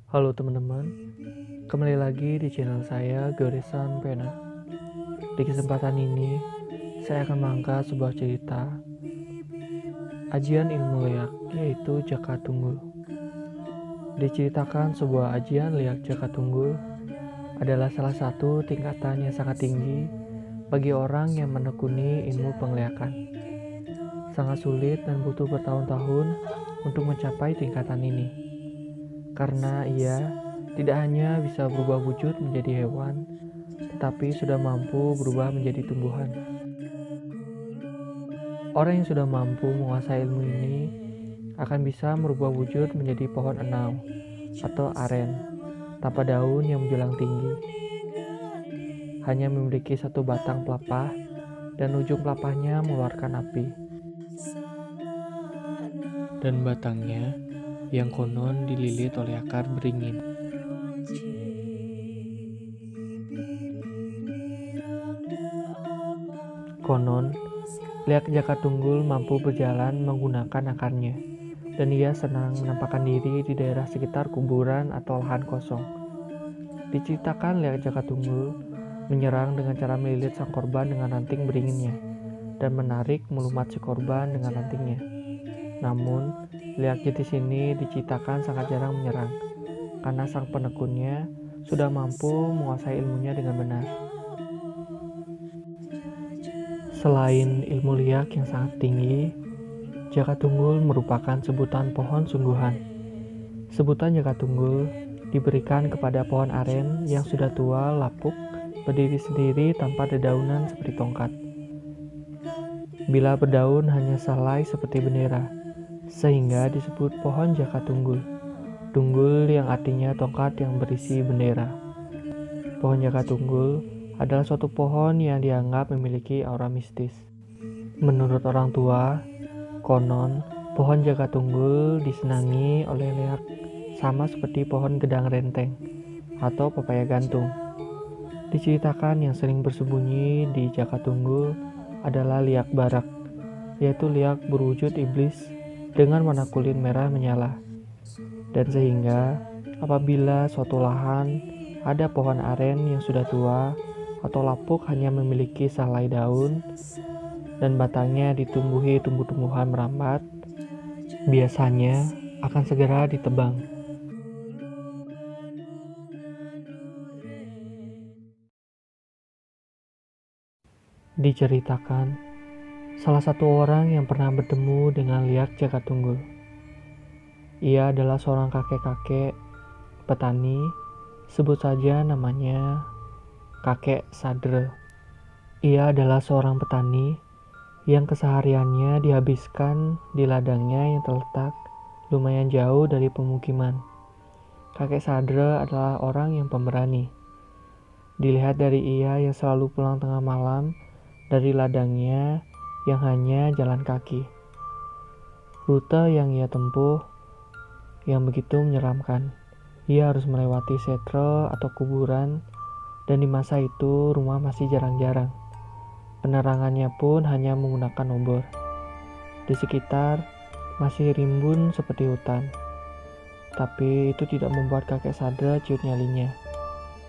Halo teman-teman, kembali lagi di channel saya Goresan Pena. Di kesempatan ini, saya akan mengangkat sebuah cerita ajian ilmu liak, yaitu Jaka Tunggul. Diceritakan sebuah ajian liak Jaka Tunggul adalah salah satu tingkatan yang sangat tinggi bagi orang yang menekuni ilmu pengliakan. Sangat sulit dan butuh bertahun-tahun untuk mencapai tingkatan ini. Karena ia tidak hanya bisa berubah wujud menjadi hewan, tetapi sudah mampu berubah menjadi tumbuhan. Orang yang sudah mampu menguasai ilmu ini akan bisa merubah wujud menjadi pohon enau atau aren tanpa daun yang menjulang tinggi. Hanya memiliki satu batang pelepah dan ujung pelepahnya mengeluarkan api. Dan batangnya yang konon dililit oleh akar beringin. Konon, liak Jaka Tunggul mampu berjalan menggunakan akarnya, dan ia senang menampakkan diri di daerah sekitar kuburan atau lahan kosong. Diceritakan liak Jaka Tunggul menyerang dengan cara melilit sang korban dengan ranting beringinnya, dan menarik melumat si korban dengan rantingnya. Namun, liak jetis ini diceritakan sangat jarang menyerang, karena sang penekunnya sudah mampu menguasai ilmunya dengan benar. Selain ilmu liak yang sangat tinggi, Jaka Tunggul merupakan sebutan pohon sungguhan. Sebutan Jaka Tunggul diberikan kepada pohon aren yang sudah tua, lapuk, berdiri sendiri tanpa dedaunan seperti tongkat. Bila berdaun hanya selai seperti bendera, sehingga disebut pohon Jaka Tunggul. Tunggul yang artinya tongkat yang berisi bendera. Pohon Jaka Tunggul adalah suatu pohon yang dianggap memiliki aura mistis. Menurut orang tua, konon pohon Jaka Tunggul disenangi oleh liak sama seperti pohon gedang renteng atau pepaya gantung. Diceritakan yang sering bersembunyi di Jaka Tunggul adalah liak barak, yaitu liak berwujud iblis dengan warna kulit merah menyala. Dan sehingga apabila suatu lahan ada pohon aren yang sudah tua atau lapuk hanya memiliki selai daun dan batangnya ditumbuhi tumbuh-tumbuhan merambat, biasanya akan segera ditebang. Diceritakan, salah satu orang yang pernah bertemu dengan liak Jaka Tunggul. Ia adalah seorang kakek-kakek petani, sebut saja namanya Kakek Sadre. Ia adalah seorang petani yang kesehariannya dihabiskan di ladangnya yang terletak lumayan jauh dari pemukiman. Kakek Sadre adalah orang yang pemberani. Dilihat dari ia yang selalu pulang tengah malam dari ladangnya yang hanya jalan kaki. Rute yang ia tempuh yang begitu menyeramkan. Ia harus melewati setre atau kuburan, dan di masa itu rumah masih jarang-jarang. Penerangannya pun hanya menggunakan obor. Di sekitar masih rimbun seperti hutan. Tapi itu tidak membuat kakek Sadre ciut nyalinya.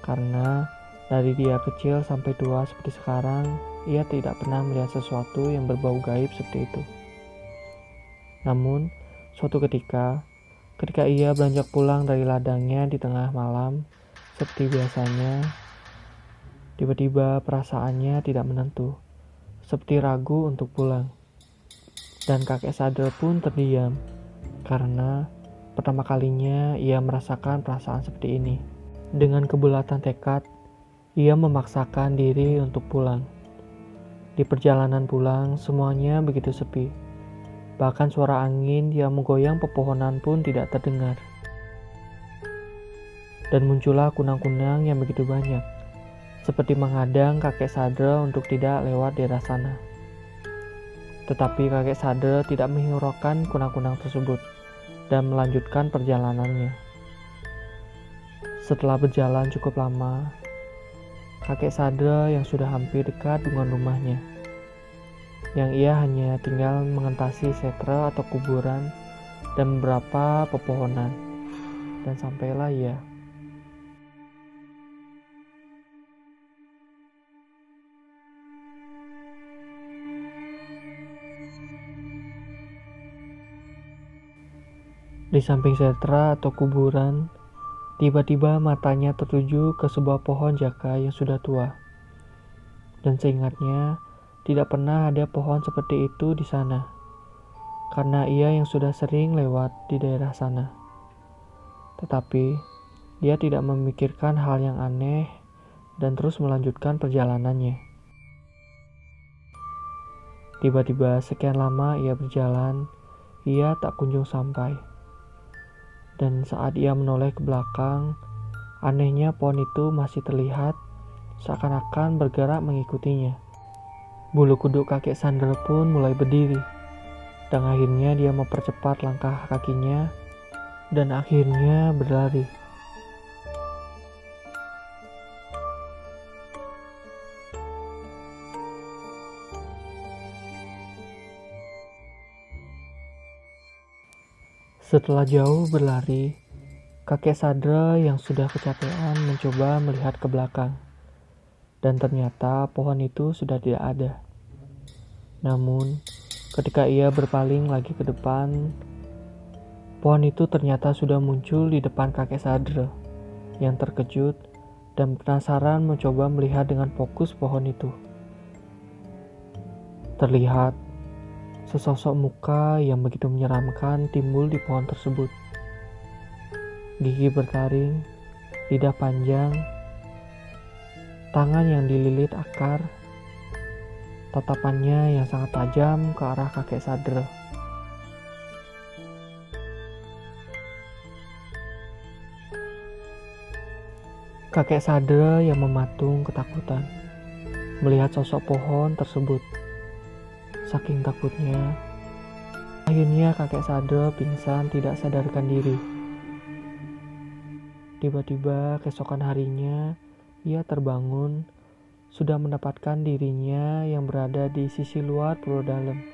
Karena dari dia kecil sampai tua seperti sekarang, ia tidak pernah melihat sesuatu yang berbau gaib seperti itu. Namun, suatu ketika ia beranjak pulang dari ladangnya di tengah malam, seperti biasanya, tiba-tiba perasaannya tidak menentu, seperti ragu untuk pulang. Dan kakek Sadre pun terdiam, karena pertama kalinya ia merasakan perasaan seperti ini. Dengan kebulatan tekad, ia memaksakan diri untuk pulang. Di perjalanan pulang, semuanya begitu sepi. Bahkan suara angin yang menggoyang pepohonan pun tidak terdengar. Dan muncullah kunang-kunang yang begitu banyak, seperti menghadang kakek Sadre untuk tidak lewat daerah sana. Tetapi kakek Sadre tidak menghiraukan kunang-kunang tersebut dan melanjutkan perjalanannya. Setelah berjalan cukup lama, kakek Sadre yang sudah hampir dekat dengan rumahnya, yang ia hanya tinggal mengentasi setre atau kuburan dan beberapa pepohonan. dan sampailah ia. Di samping setra atau kuburan, tiba-tiba matanya tertuju ke sebuah pohon jaka yang sudah tua. Dan seingatnya, tidak pernah ada pohon seperti itu di sana, karena ia yang sudah sering lewat di daerah sana. Tetapi, dia tidak memikirkan hal yang aneh dan terus melanjutkan perjalanannya. Tiba-tiba sekian lama ia berjalan, ia tak kunjung sampai. Dan saat ia menoleh ke belakang, anehnya pohon itu masih terlihat seakan-akan bergerak mengikutinya. Bulu kuduk kakek Sandra pun mulai berdiri, dan akhirnya dia mempercepat langkah kakinya dan akhirnya berlari. Setelah jauh berlari, kakek Sadra yang sudah kecapean mencoba melihat ke belakang. Dan ternyata pohon itu sudah tidak ada. Namun, ketika ia berpaling lagi ke depan, pohon itu ternyata sudah muncul di depan kakek Sadra yang terkejut dan penasaran mencoba melihat dengan fokus pohon itu. Terlihat sesosok muka yang begitu menyeramkan timbul di pohon tersebut. Gigi bertaring, lidah panjang, tangan yang dililit akar, tatapannya yang sangat tajam ke arah kakek Sadra. Kakek Sadra yang mematung ketakutan melihat sosok pohon tersebut. Saking takutnya, akhirnya kakek Sadra pingsan tidak sadarkan diri. Tiba-tiba keesokan harinya, ia terbangun, sudah mendapatkan dirinya yang berada di sisi luar Pura Dalam.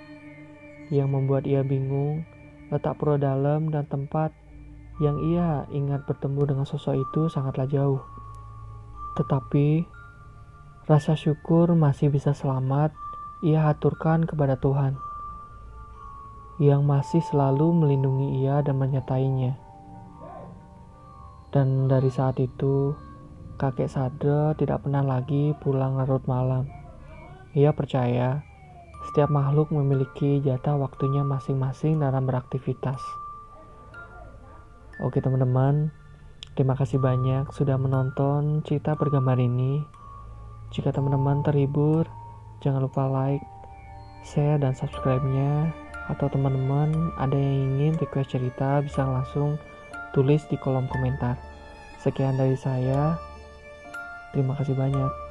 Yang membuat ia bingung, letak Pura Dalam dan tempat yang ia ingat bertemu dengan sosok itu sangatlah jauh. Tetapi, rasa syukur masih bisa selamat ia haturkan kepada Tuhan, yang masih selalu melindungi ia dan menyertainya. Dan dari saat itu, kakek Sadra tidak pernah lagi pulang larut malam. Ia percaya setiap makhluk memiliki jatah waktunya masing-masing dalam beraktivitas. Oke teman-teman, terima kasih banyak sudah menonton cerita bergambar ini. Jika teman-teman terhibur, jangan lupa like, share, dan subscribe-nya. Atau teman-teman ada yang ingin request cerita bisa langsung tulis di kolom komentar. Sekian dari saya. Terima kasih banyak.